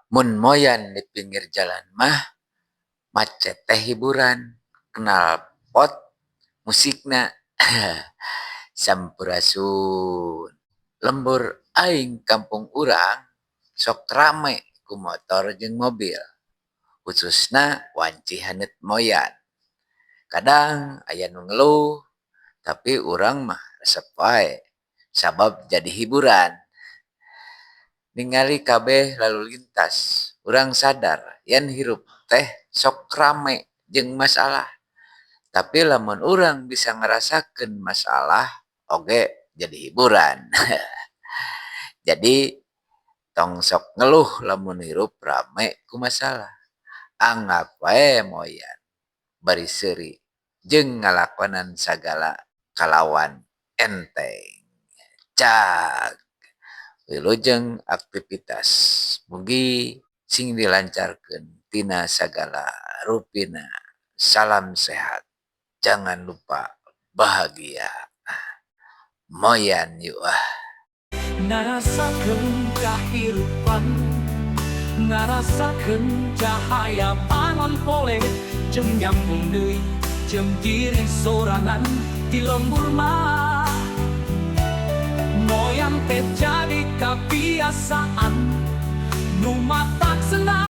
Mun moyan di pinggir jalan mah macet teh hiburan, kenal pot musikna sampurasun. Lembur aing kampung urang sok rame ku motor jeung mobil, khususna wanci haneut moyan. Kadang aya nu ngeluh, tapi urang mah resep wae sabab jadi hiburan. Ningali kabeh lalu lintas, urang sadar yen hirup teh sok rame jeung masalah. Tapi lamun urang bisa ngerasakeun masalah, oge jadi hiburan. Jadi tong sok ngeluh lamun hirup rame ku masalah. Anggap wae moyan bari seuri jeung ngalakonan sagala kalawan enteng. Cak wilujeng aktivitas mugi sing dilancarkeun tina sagala rupina. Salam sehat, jangan lupa bahagia. Moyan yuk Ngarasakeun kahirupan, ngarasakeun cahaya panon pole, jeung nyambung deui jeung diri sorangan di lembur mah. Moyan teh jadi kabiasaan nu mata